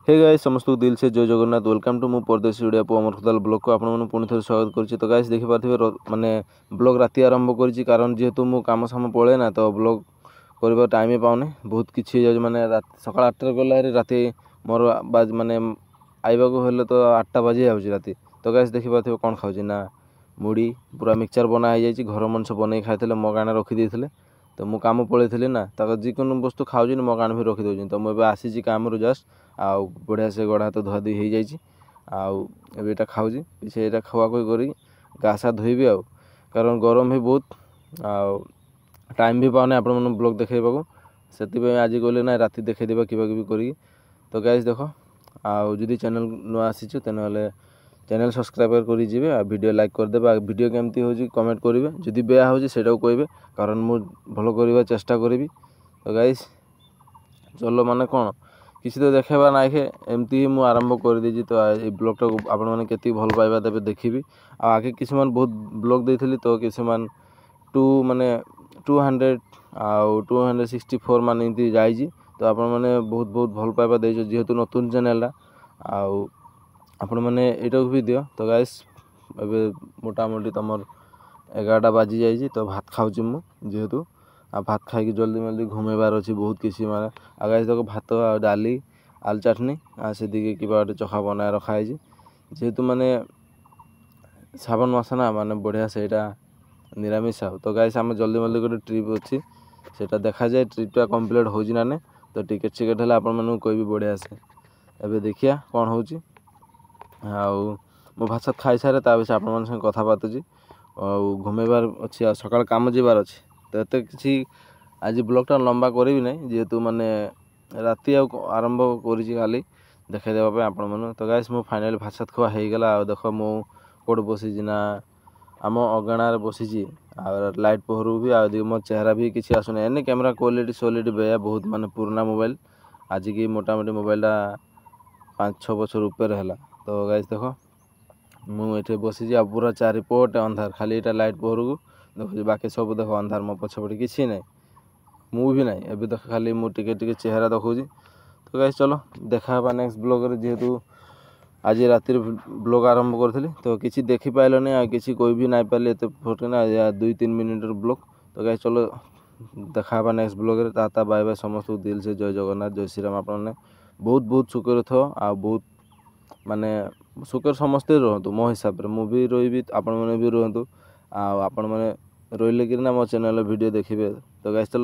Hey guys समस्त दिल से जय जगन्नाथ वेलकम टू मो परदेशी ओडिया पु अमर खुदाल ब्लॉग को आपण पुणी थे स्वागत करुच्ची। तो गाइस देखि पार्थिबे माने ब्लॉग राति आरंभ करिछि कारण जेहेतु मो काम साम पळे ना तो ब्लॉग करबा टाइम पाउने बहुत किछि जाय माने सकाळ 8 गला राति मोर बाज माने आइबा को हेले तो 8टा बजे जाउछि राति। तो गाइस देखि पार्थिबे कोन खाउछि ना मुड़ी पूरा मिक्सचर बना हो जाइछि घर मनस बनै खाइथिले मो गाना रखि देथिले तो मु काम पळैथिले ना ताको जिकोन वस्तु खाउछि मो गाना भी रखि दउछि। तो मो एबे आसीछि काम रु जस्ट आउ बढ़िया से गड़ा हाथ धुआ धुई हो जाइए आउटा खाऊँ पीछे यहाँ खुआ खुई कर गासा धोबी आउ कारण गरम भी बहुत आउ टाइम भी पाने आपण मैंने ब्लॉग देखा से आज गले ना राति देखा कि करी। तो गाइस देख आदि चैनल नुआ आसीचु तेने चैनल सब्सक्राइब कर आ वीडियो लाइक करदे वीडियो केमती हो कमेंट करेंगे जदि बेया हो कहे कारण मु भल करवा चेष्टा करी। तो गाइस चलो माने कौन किसी तो देखेबा ना खे एमती ही मुझे आरंभ कर दीजिए। तो ये ब्लॉग टाक आपण मैंने केती भल पाइबा देबे देखिबी आगे किसी बहुत ब्लॉग देथिली तो किसी 200 आउ 264 मान एमती जाइए। तो आपण मैंने बहुत बहुत भल पाइबा देजो जेहेतु नतुन चैनल आउ आपण मैंने एटा भी दियो। तो गाइस एबे मोटामोटी तमर 11टा बाजी जाइए तो भात खाऊँ मु जेहेतु आ भात खाई जल्दी जल्दी घुमेबार अच्छी बहुत किसी माने आगे तक भात डाली आलू चटनी आ से दिखे कि गोटे चखा बनाए रखाई जेहेतु माने सावन मास ना माने बढ़िया से निरामिष आउ। तो गाइस आम जल्दी जल्दी गोटे ट्रिप अच्छी से देखा जाए ट्रिपटा कम्प्लीट हो ना तो टिकेट चिकेट है आपण मानू कहबी बढ़िया से एबे देखिया कौन हो मो भात सात खाई सारे विषय आपण मान संग कथा बातुची और घुमेबार अच्छी आ सकाळ काम जीवार अच्छी। तो एत किसी आज ब्लॉगटा लंबा करी ना जेहेतु माने राति आरंभ करी खाली देखा देवाई आपण मैंने। तो गाइस मो फाइनाली भात सात खुआ हो गला देख मो कोड बसी ना आम अगणार बसी लाइट पहरू भी आ मो चेहरा भी किसी आसुना एने कैमरा क्वालिटी बेया बहुत माने पुराना मोबाइल आज की मोटामोटी मोबाइलटा 5-6 बछर ऊपर है। तो गाइस देख मुझे बसी पूरा चारिपटे अंधार खाली यहाँ लाइट पहर को देखो बाकी सब देख अंधार मो पछपटे किसी ना मु भी ना एबे देख खाली मुझे चेहरा देखा। तो गाइस चलो देखा नेक्स्ट ब्लॉग जेहेतु आज राति ब्लॉग आरंभ करी तो किसी देखी पाइलनी आ किसी कोई भी ना पारे एत फोटो ना 2-3 मिनट ब्लॉग। तो गाइस चलो देखा नेक्स्ट ब्लॉग ता बाय बाय समस्त दिल से जय जगन्नाथ जय श्री राम। आपने बहुत बहुत सुखर थो आ बहुत माने सुखर समस्ते रुहतु मो हिसाब से मु भी रही आपण मैंने भी रुहतु आपण मैंने रही कि मो चैनल वीडियो देखिए। तो गाइस चलो।